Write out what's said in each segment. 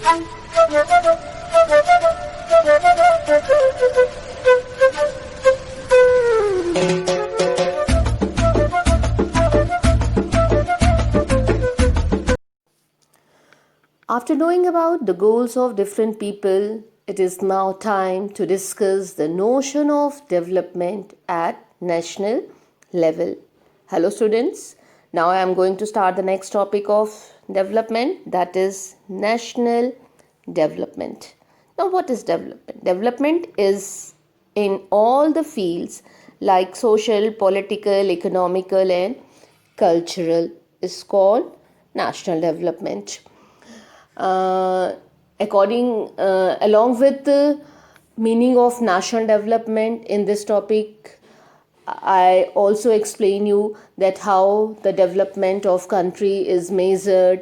After knowing about the goals of different people, it is now time to discuss the notion of development at national level. Hello students, now I am going to start the next topic of development, that is national development. Now what is development? Development is in all the fields like social, political, economical and cultural is called national development. Along with the meaning of national development in this topic, I also explain you that how the development of country is measured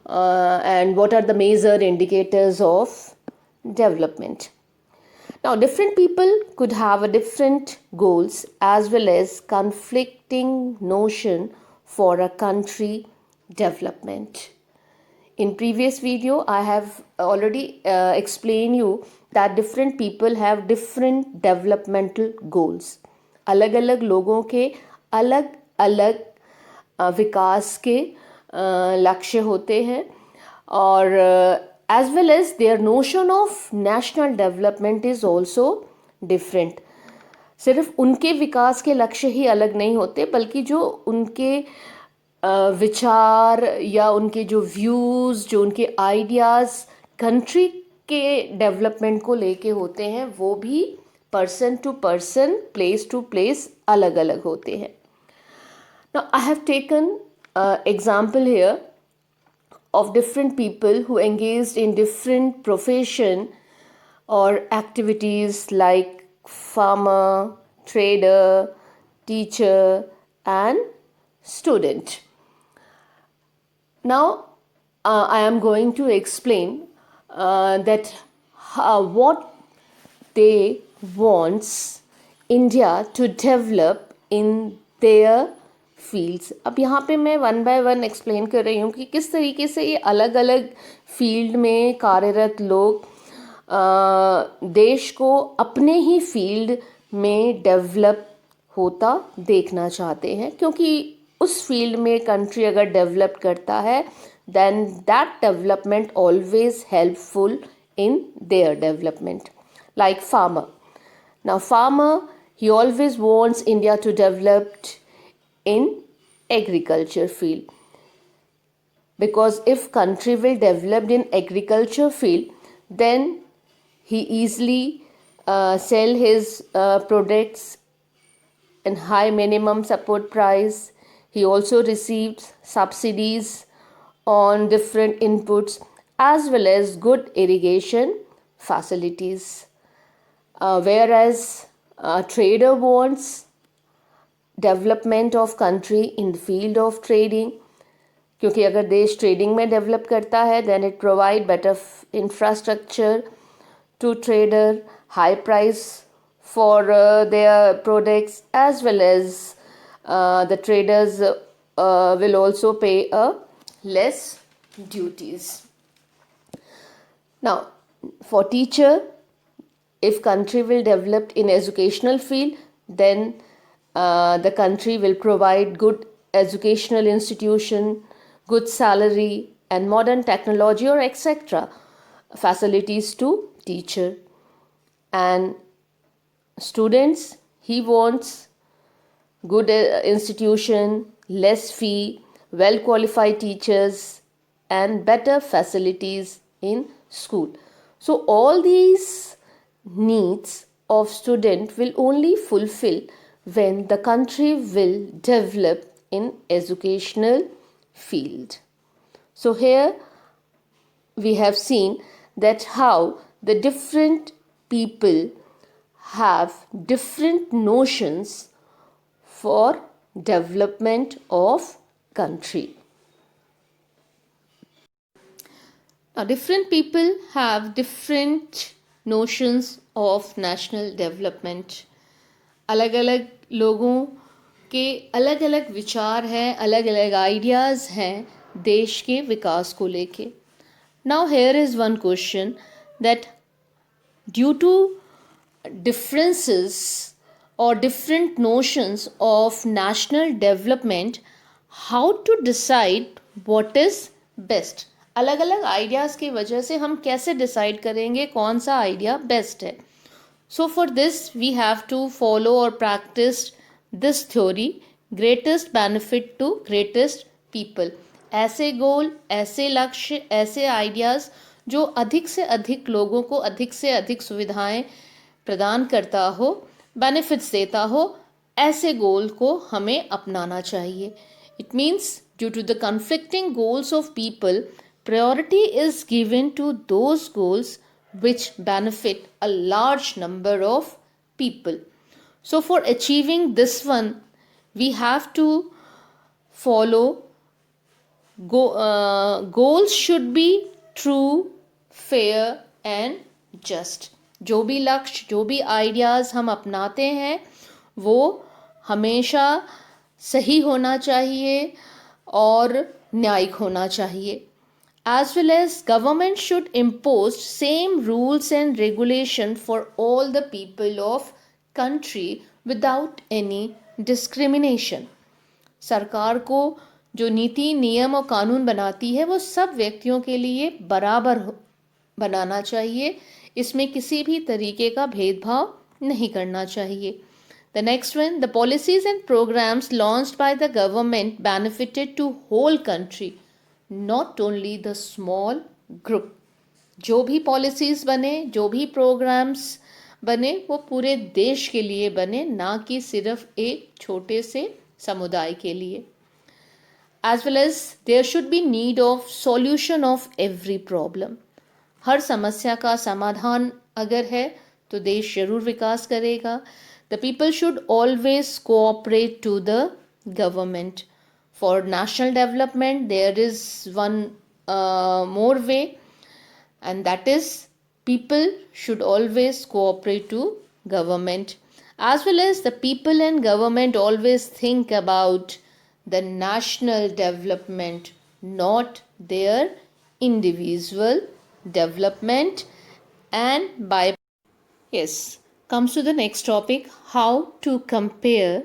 and what are the major indicators of development. Now, different people could have a different goals as well as conflicting notion for a country development. In previous video, I have already explained you that different people have different developmental goals. अलग अलग लोगों के अलग अलग विकास के लक्ष्य होते हैं और as well as their notion of national development is also different. सिर्फ उनके विकास के लक्ष्य ही अलग नहीं होते बल्कि जो उनके विचार या उनके जो व्यूज़, जो उनके आइडियाज़ कंट्री के डेवलपमेंट को लेके होते हैं वो भी person to person, place to place अलग अलग होते हैं. Now I have taken example here of different people who engaged in different profession or activities like farmer, trader, teacher and student. Now I am going to explain that what they wants India to develop in their fields. अब यहाँ पे मैं one by one explain कर रही हूँ कि किस तरीके से ये अलग अलग फील्ड में कार्यरत लोग देश को अपने ही फील्ड में डेवलप होता देखना चाहते हैं क्योंकि उस फील्ड में कंट्री अगर डेवलप करता है then that development always helpful in their development. Like farmer. Now farmer he always wants India to develop in agriculture field because if country will develop in agriculture field then he easily sell his products in high minimum support price. He also receives subsidies on different inputs as well as good irrigation facilities, whereas trader wants development of country in the field of trading क्योंकि अगर देश trading में develop करता है then it provide better infrastructure to trader, high price for their products as well as the traders will also pay a less duties. Now for teacher, if country will develop in educational field then the country will provide good educational institution, good salary and modern technology or etc. facilities to teacher. And students, he wants good institution, less fee, well qualified teachers and better facilities in school. So all these needs of student will only fulfill when the country will develop in educational field. So here we have seen that how the different people have different notions for development of country. Now different people have different notions of national development. अलग अलग लोगों के अलग अलग विचार हैं, अलग अलग आइडियाज़ हैं देश के विकास को लेके. Now here is one question, that due to differences or different notions of national development, how to decide what is best. अलग अलग आइडियाज़ की वजह से हम कैसे डिसाइड करेंगे कौन सा आइडिया बेस्ट है. So for this we have to follow or practice this theory, greatest benefit to greatest people. ऐसे गोल, ऐसे लक्ष्य, ऐसे आइडियाज़ जो अधिक से अधिक लोगों को अधिक से अधिक सुविधाएं प्रदान करता हो, बेनिफिट्स देता हो, ऐसे गोल को हमें अपनाना चाहिए. It means due to the conflicting goals of people, priority is given to those goals which benefit a large number of people. So for achieving this one, we have to follow goals should be true, fair and just. जो भी लक्ष्य, जो भी ideas हम अपनाते हैं वो हमेशा सही होना चाहिए और न्यायिक होना चाहिए. As well as government should impose same rules and regulation for all the people of country without any discrimination. सरकार को जो नीति, नियम और कानून बनाती है वो सब व्यक्तियों के लिए बराबर बनाना चाहिए. इसमें किसी भी तरीके का भेदभाव नहीं करना चाहिए. The next one, the policies and programs launched by the government benefited to whole country, not only the small group. जो भी पॉलिसीज़ बने, जो भी प्रोग्राम्स बने, वो पूरे देश के लिए बने, ना कि सिर्फ एक छोटे से समुदाय के लिए. As well as there should be need of solution of every problem. हर समस्या का समाधान अगर है तो देश जरूर विकास करेगा. The people should always cooperate to the government. For national development, there is one more way, and that is people should always cooperate to government. As well as the people and government always think about the national development, not their individual development. And by yes, comes to the next topic, how to compare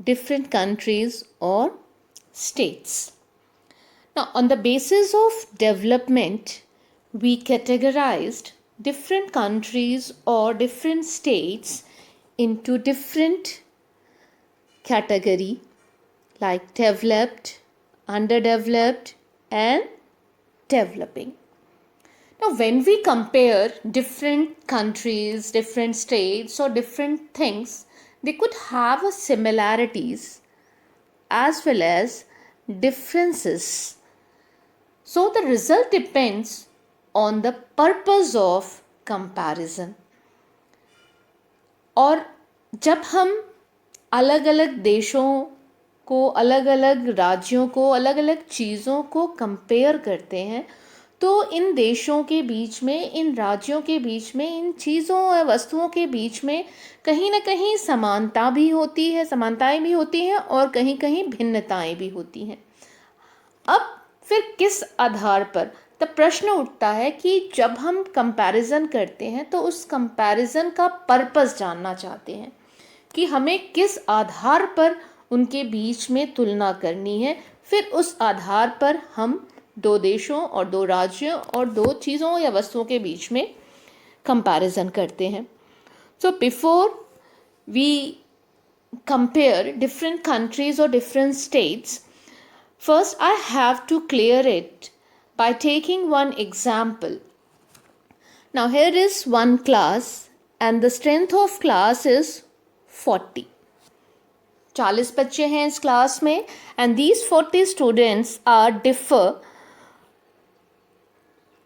different countries or states. Now, on the basis of development, we categorized different countries or different states into different category, like developed, underdeveloped, and developing. Now, when we compare different countries, different states, or different things, they could have a similarities as well as differences. So, the result depends on the purpose of comparison. और जब हम अलग अलग देशों को, अलग अलग राज्यों को, अलग अलग चीज़ों को कंपेयर करते हैं, तो इन देशों के बीच में, इन राज्यों के बीच में, इन चीज़ों और वस्तुओं के बीच में कहीं ना कहीं समानता भी होती है, समानताएं भी होती हैं और कहीं कहीं भिन्नताएं भी होती हैं. अब फिर किस आधार पर, तब प्रश्न उठता है कि जब हम कंपैरिजन करते हैं तो उस कंपैरिजन का पर्पस जानना चाहते हैं कि हमें किस आधार पर उनके बीच में तुलना करनी है. फिर उस आधार पर हम दो देशों और दो राज्यों और दो चीज़ों या वस्तुओं के बीच में कंपैरिजन करते हैं. So before we compare different countries or different states, first I have to clear it by taking one example. Now here is one class and the strength of class is 40. 40 बच्चे हैं इस class में and these 40 students are differ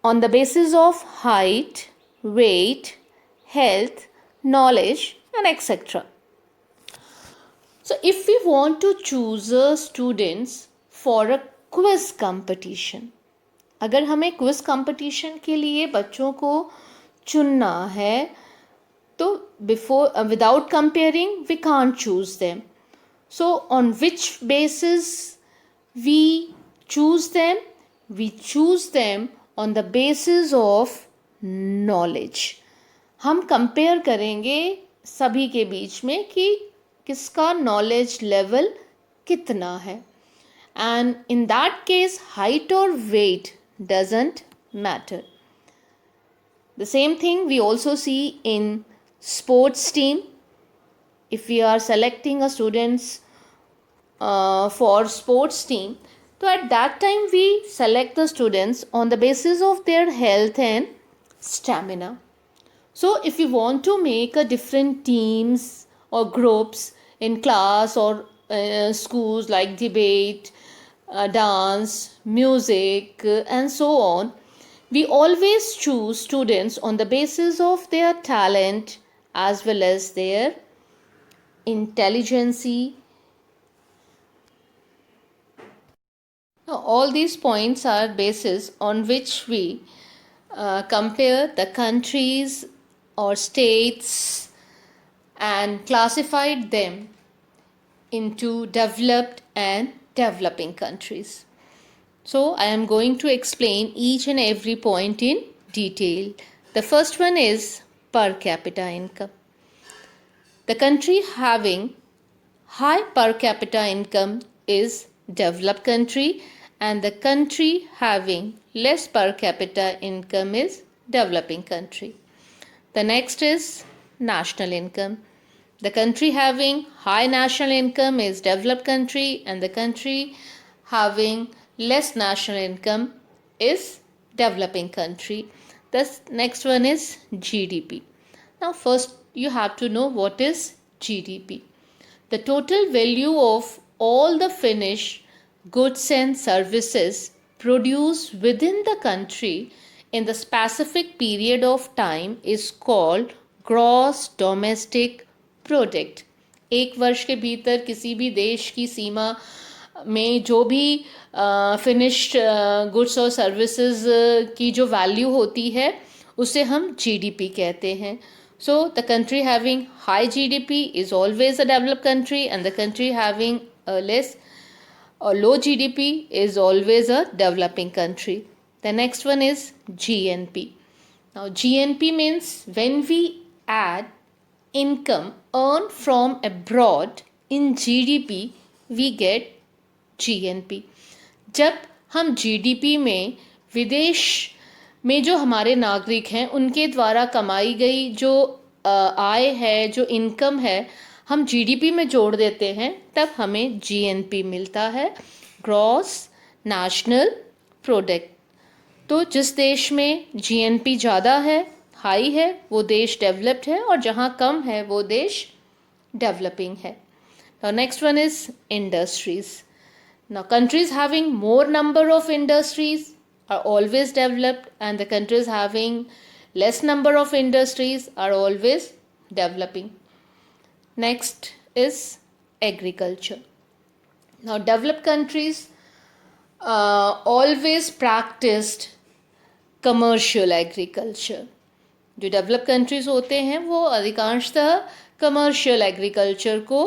on the basis of height, weight, health, knowledge and etc. So if we want to choose students for a quiz competition, अगर हमें quiz competition के लिए बच्चों को चुनना है तो before without comparing we can't choose them. So on which basis we choose them? We choose them on the basis of knowledge. हम कंपेयर करेंगे सभी के बीच में कि किसका नॉलेज लेवल कितना है. And in that case, height or weight doesn't matter. The same thing we also see in sports team. If we are selecting a students for sports team, so at that time we select the students on the basis of their health and stamina. So if you want to make a different teams or groups in class or schools like debate, dance, music, and so on, we always choose students on the basis of their talent as well as their intelligence. Now, all these points are basis on which we compare the countries or states and classified them into developed and developing countries. So I am going to explain each and every point in detail. The first one is per capita income. The country having high per capita income is developed country, and the country having less per capita income is developing country. The next is national income. The country having high national income is developed country, and the country having less national income is developing country. The next one is GDP. Now first you have to know what is GDP. The total value of all the finished goods and services produced within the country in the specific period of time is called gross domestic product. एक वर्ष के भीतर किसी भी देश की सीमा में जो भी फिनिश्ड गुड्स और सर्विसेज की जो वैल्यू होती है उसे हम जीडीपी कहते हैं. So the country having high GDP is always a developed country, and the country having less or low GDP is always a developing country. The next one is GNP. Now GNP means when we add income earned from abroad in GDP we get GNP. जब हम GDP में विदेश में जो हमारे नागरिक हैं उनके द्वारा कमाई गई जो आय है, जो इनकम है, हम जीडीपी में जोड़ देते हैं तब हमें जीएनपी मिलता है, ग्रॉस नेशनल प्रोडक्ट. तो जिस देश में जीएनपी ज़्यादा है, हाई है, वो देश डेवलप्ड है, और जहाँ कम है वो देश डेवलपिंग है. Now next one is industries. Now countries having more number of industries are always developed, and the countries having less number of industries are always developing. Next is agriculture. Now developed countries always practiced commercial agriculture. जो develop countries होते हैं वो अधिकांशतः commercial agriculture को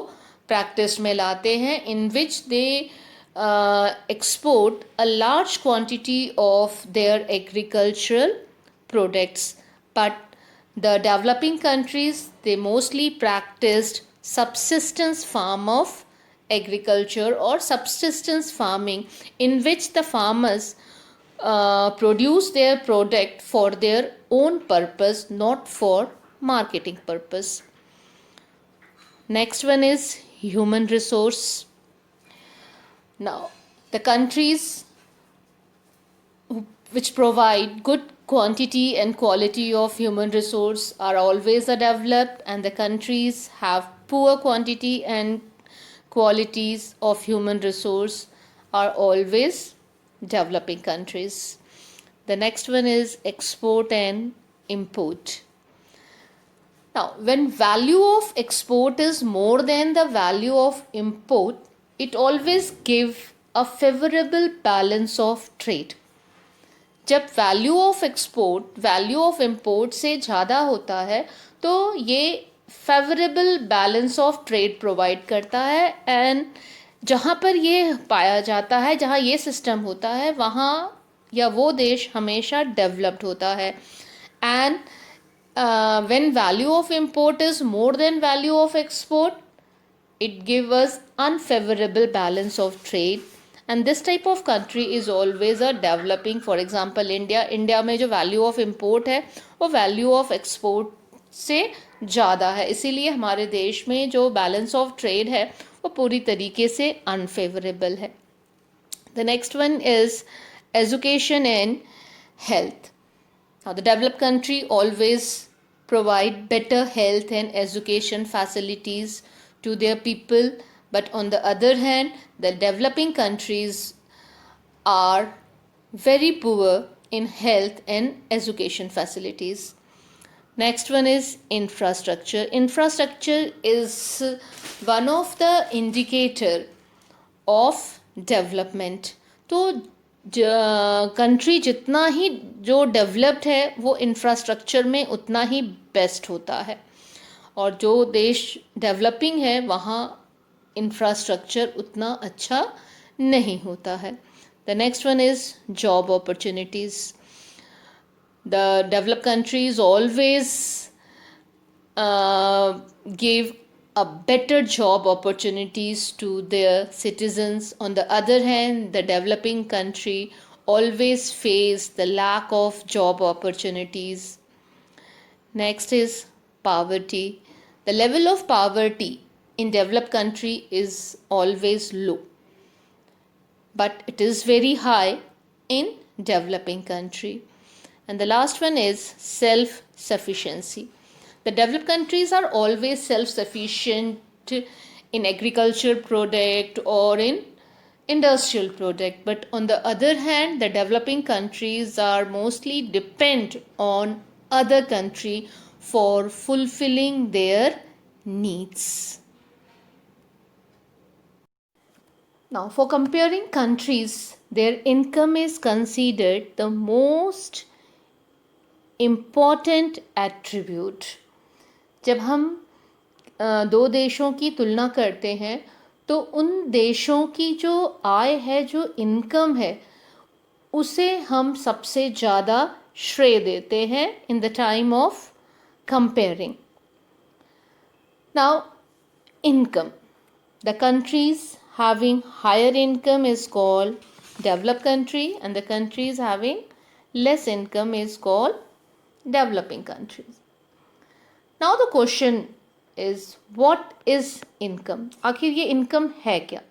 practice में लाते हैं, in which they export a large quantity of their agricultural products. But the developing countries, they mostly practiced subsistence farm of agriculture or subsistence farming, in which the farmers produce their product for their own purpose, not for marketing purpose. Next one is human resource. Now the countries which provide good quantity and quality of human resource are always developed, and the countries have poor quantity and qualities of human resource are always developing countries. The next one is export and import. Now when value of export is more than the value of import, it always give a favorable balance of trade. जब value of export value of import से ज़्यादा होता है तो ये favourable balance of trade provide करता है, and जहाँ पर ये पाया जाता है, जहाँ ये सिस्टम होता है, वहाँ या वो देश हमेशा डेवलप्ड होता है. And when value of import is more than value of export, it gives us unfavorable balance of trade. And this type of country is always a developing. For example, India में जो value of import है वो value of export से ज़्यादा है, इसीलिए हमारे देश में जो बैलेंस ऑफ ट्रेड है वो पूरी तरीके से अनफेवरेबल है. The next one is education and health. Now, the developed country always provide better health and education facilities to their people, but on the other hand, the developing countries are very poor in health and education facilities. Next one is infrastructure. Infrastructure is one of the indicator of development. तो country जितना ही जो developed है वो infrastructure में उतना ही best होता है, और जो देश डेवलपिंग है वहाँ इंफ्रास्ट्रक्चर उतना अच्छा नहीं होता है. The next one is job opportunities. The developed countries always give a better job opportunities to their citizens. On the other hand, the developing country always face the lack of job opportunities. Next is poverty. The level of poverty in developed country is always low, but it is very high in developing country. And the last one is self-sufficiency. The developed countries are always self-sufficient in agriculture product or in industrial product, but on the other hand, the developing countries are mostly depend on other country for fulfilling their needs. Now, for comparing countries, their income is considered the most important attribute. जब हम दो देशों की तुलना करते हैं तो उन देशों की जो आय है, जो इनकम है, उसे हम सबसे ज़्यादा श्रेय देते हैं in the time of comparing. Now, income. The countries having higher income is called developed country, and the countries having less income is called developing countries. Now the question is, what is income? आखिर ये income है क्या?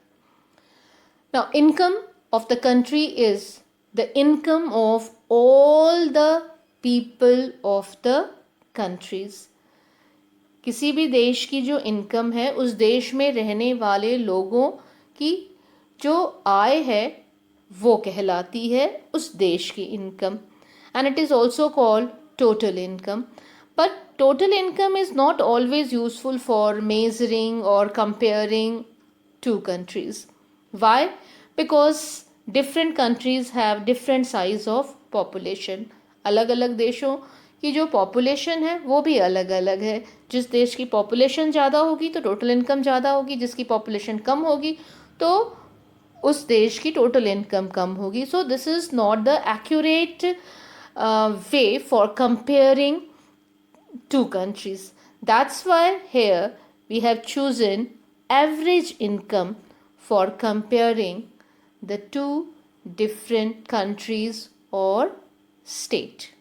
Now, income of the country is the income of all the people of the countries. किसी भी देश की जो income है, उस देश में रहने वाले लोगों की जो आय है वो कहलाती है उस देश की income. And it is also called total income. But total income is not always useful for measuring or comparing two countries. Why? Because different countries have different size of population. अलग अलग देशों की जो पॉपुलेशन है वो भी अलग अलग है. जिस देश की पॉपुलेशन ज़्यादा होगी तो टोटल इनकम ज़्यादा होगी, जिसकी पॉपुलेशन कम होगी तो उस देश की टोटल इनकम कम होगी. So this is not the accurate way for comparing two countries. That's why here we have chosen average income for comparing the two different countries or state.